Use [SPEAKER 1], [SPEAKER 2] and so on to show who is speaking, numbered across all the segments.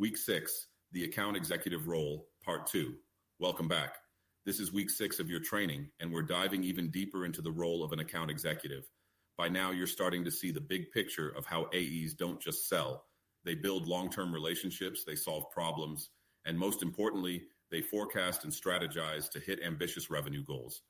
[SPEAKER 1] Week 6, the Account Executive Role, Part 2. Welcome back. This is week 6 of your training, and we're diving even deeper into the role of an account executive. By now, you're starting to see the big picture of how AEs don't just sell. They build long-term relationships, they solve problems, and most importantly, they forecast and strategize to hit ambitious revenue goals.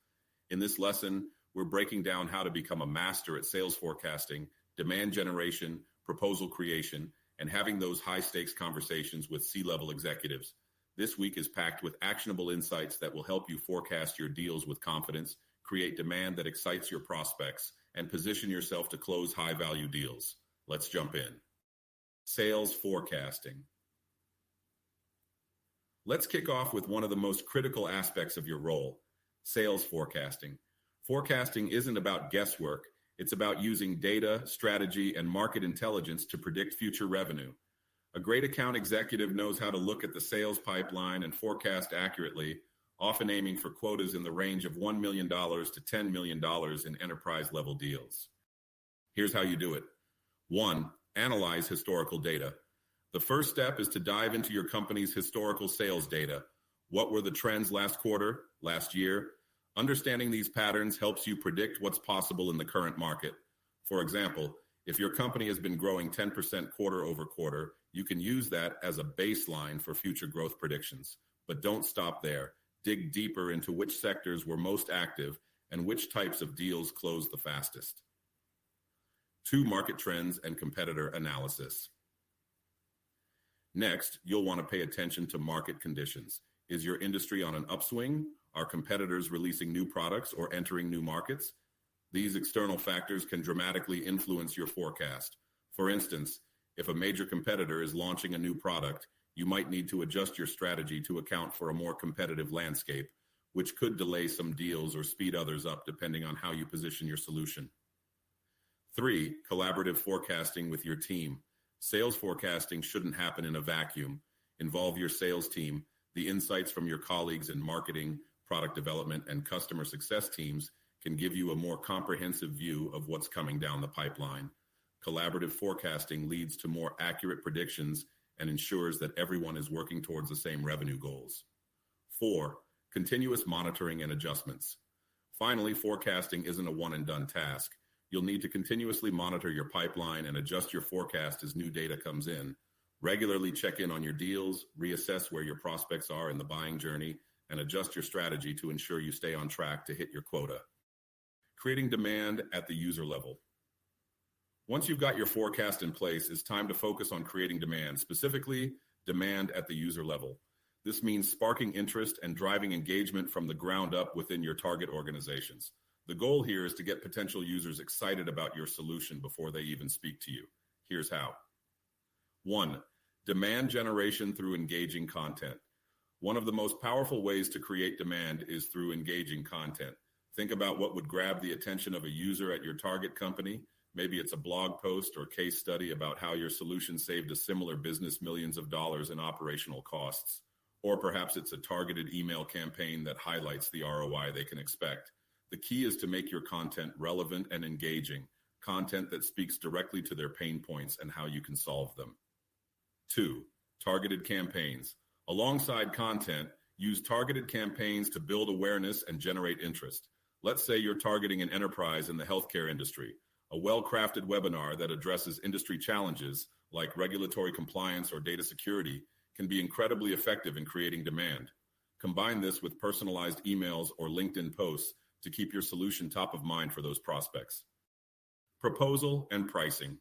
[SPEAKER 1] In this lesson, we're breaking down how to become a master at sales forecasting, demand generation, proposal creation, and having those high-stakes conversations with C-level executives. This week is packed with actionable insights that will help you forecast your deals with confidence, create demand that excites your prospects, and position yourself to close high-value deals. Let's jump in. Sales forecasting. Let's kick off with one of the most critical aspects of your role, sales forecasting. Forecasting isn't about guesswork. It's about using data, strategy, and market intelligence to predict future revenue. A great account executive knows how to look at the sales pipeline and forecast accurately, often aiming for quotas in the range of $1 million to $10 million in enterprise-level deals. Here's how you do it. 1. Analyze historical data. The first step is to dive into your company's historical sales data. What were the trends last quarter, last year? Understanding these patterns helps you predict what's possible in the current market. For example, if your company has been growing 10% quarter over quarter, you can use that as a baseline for future growth predictions. But don't stop there. Dig deeper into which sectors were most active and which types of deals closed the fastest. 2. Market trends and competitor analysis. Next, you'll want to pay attention to market conditions. Is your industry on an upswing? Are competitors releasing new products or entering new markets? These external factors can dramatically influence your forecast. For instance, if a major competitor is launching a new product, you might need to adjust your strategy to account for a more competitive landscape, which could delay some deals or speed others up depending on how you position your solution. 3. Collaborative forecasting with your team. Sales forecasting shouldn't happen in a vacuum. Involve your sales team. The insights from your colleagues in marketing, product development, and customer success teams can give you a more comprehensive view of what's coming down the pipeline. Collaborative forecasting leads to more accurate predictions and ensures that everyone is working towards the same revenue goals. 4. Continuous monitoring and adjustments. Finally, forecasting isn't a one-and-done task. You'll need to continuously monitor your pipeline and adjust your forecast as new data comes in. Regularly check in on your deals, reassess where your prospects are in the buying journey, and adjust your strategy to ensure you stay on track to hit your quota. Creating demand at the user level. Once you've got your forecast in place, it's time to focus on creating demand, specifically demand at the user level. This means sparking interest and driving engagement from the ground up within your target organizations. The goal here is to get potential users excited about your solution before they even speak to you. Here's how. 1. Demand generation through engaging content. One of the most powerful ways to create demand is through engaging content. Think about what would grab the attention of a user at your target company. Maybe it's a blog post or case study about how your solution saved a similar business millions of dollars in operational costs. Or perhaps it's a targeted email campaign that highlights the ROI they can expect. The key is to make your content relevant and engaging, content that speaks directly to their pain points and how you can solve them. 2. Targeted campaigns. Alongside content, use targeted campaigns to build awareness and generate interest. Let's say you're targeting an enterprise in the healthcare industry. A well-crafted webinar that addresses industry challenges like regulatory compliance or data security can be incredibly effective in creating demand. Combine this with personalized emails or LinkedIn posts to keep your solution top of mind for those prospects. Proposal and pricing.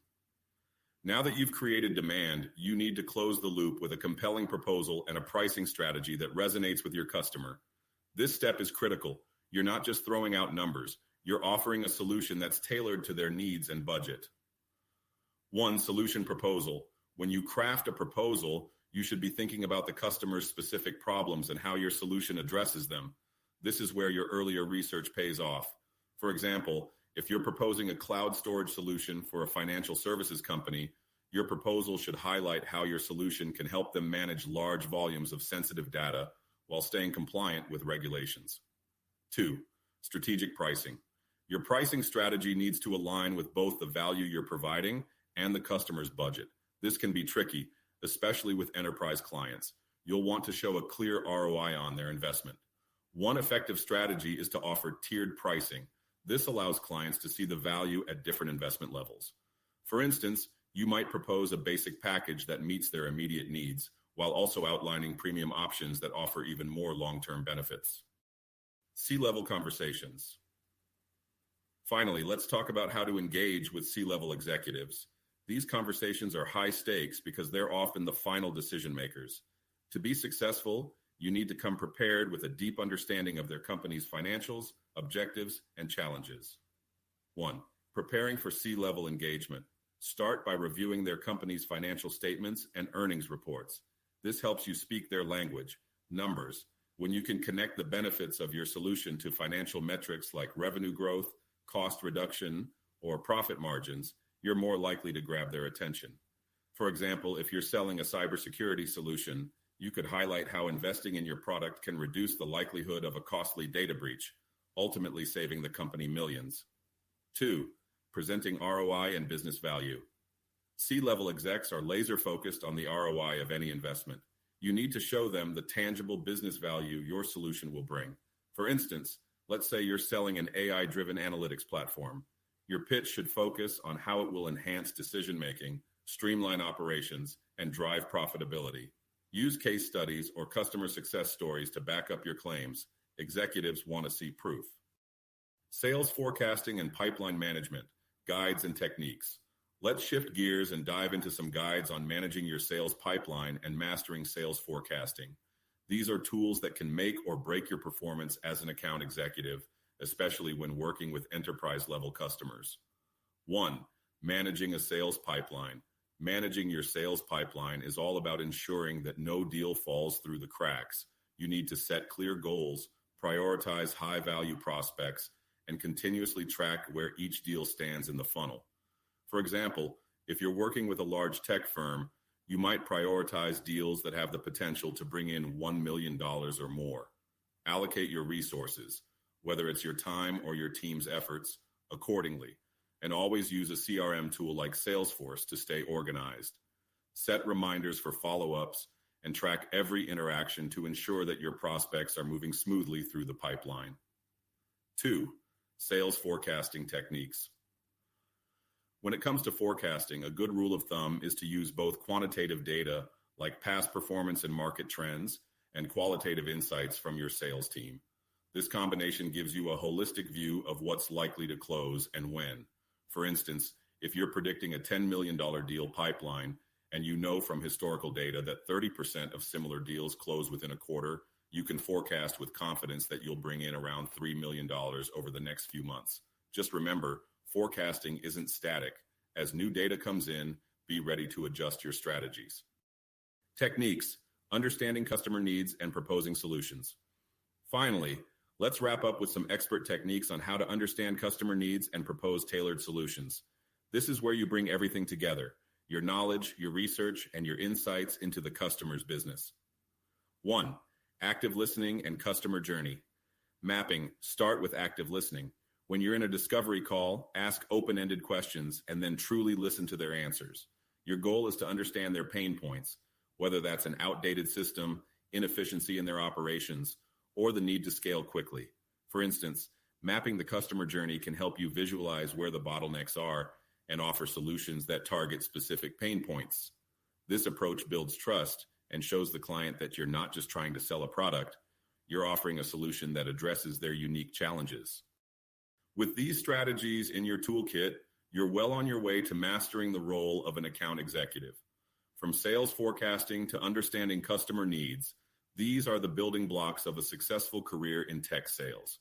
[SPEAKER 1] Now that you've created demand, you need to close the loop with a compelling proposal and a pricing strategy that resonates with your customer. This step is critical. You're not just throwing out numbers. You're offering a solution that's tailored to their needs and budget. 1. Solution proposal. When you craft a proposal, you should be thinking about the customer's specific problems and how your solution addresses them. This is where your earlier research pays off. For example, if you're proposing a cloud storage solution for a financial services company, your proposal should highlight how your solution can help them manage large volumes of sensitive data while staying compliant with regulations. 2. Strategic pricing. Your pricing strategy needs to align with both the value you're providing and the customer's budget. This can be tricky. especially with enterprise clients. You'll want to show a clear ROI on their investment. One effective strategy is to offer tiered pricing. This allows clients to see the value at different investment levels. For instance, you might propose a basic package that meets their immediate needs, while also outlining premium options that offer even more long-term benefits. C-level conversations. Finally, let's talk about how to engage with C-level executives. These conversations are high stakes because they're often the final decision makers. To be successful, you need to come prepared with a deep understanding of their company's financials, objectives, and challenges. 1. Preparing for C-level engagement. Start by reviewing their company's financial statements and earnings reports. This helps you speak their language, numbers. When you can connect the benefits of your solution to financial metrics like revenue growth, cost reduction, or profit margins, you're more likely to grab their attention. For example, if you're selling a cybersecurity solution, you could highlight how investing in your product can reduce the likelihood of a costly data breach, ultimately saving the company millions. 2. Presenting ROI and business value. C-level execs are laser-focused on the ROI of any investment. You need to show them the tangible business value your solution will bring. For instance, let's say you're selling an AI-driven analytics platform. Your pitch should focus on how it will enhance decision-making, streamline operations, and drive profitability. Use case studies or customer success stories to back up your claims. Executives want to see proof. Sales forecasting and pipeline management, guides and techniques. Let's shift gears and dive into some guides on managing your sales pipeline and mastering sales forecasting. These are tools that can make or break your performance as an account executive, especially when working with enterprise-level customers. 1. Managing a sales pipeline. Managing your sales pipeline is all about ensuring that no deal falls through the cracks. You need to set clear goals, prioritize high-value prospects, and continuously track where each deal stands in the funnel. For example, if you're working with a large tech firm, you might prioritize deals that have the potential to bring in $1 million or more. Allocate your resources, whether it's your time or your team's efforts, accordingly, and always use a CRM tool like Salesforce to stay organized. Set reminders for follow-ups and track every interaction to ensure that your prospects are moving smoothly through the pipeline. 2. Sales forecasting techniques. When it comes to forecasting, a good rule of thumb is to use both quantitative data, like past performance and market trends, and qualitative insights from your sales team. This combination gives you a holistic view of what's likely to close and when. For instance, if you're predicting a $10 million deal pipeline, and you know from historical data that 30% of similar deals close within a quarter, you can forecast with confidence that you'll bring in around $3 million over the next few months. Just remember, forecasting isn't static. As new data comes in, be ready to adjust your strategies. Techniques: understanding customer needs and proposing solutions. Finally, let's wrap up with some expert techniques on how to understand customer needs and propose tailored solutions. This is where you bring everything together: your knowledge, your research, and your insights into the customer's business. 1. Active listening and customer journey. Mapping: start with active listening. When you're in a discovery call, ask open-ended questions and then truly listen to their answers. Your goal is to understand their pain points, whether that's an outdated system, inefficiency in their operations, or the need to scale quickly. For instance, mapping the customer journey can help you visualize where the bottlenecks are and offer solutions that target specific pain points. This approach builds trust and shows the client that you're not just trying to sell a product, you're offering a solution that addresses their unique challenges. With these strategies in your toolkit, you're well on your way to mastering the role of an account executive. From sales forecasting to understanding customer needs, these are the building blocks of a successful career in tech sales.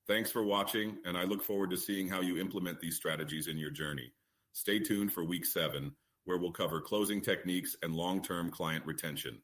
[SPEAKER 1] Thanks for watching, and I look forward to seeing how you implement these strategies in your journey. Stay tuned for week 7, where we'll cover closing techniques and long-term client retention.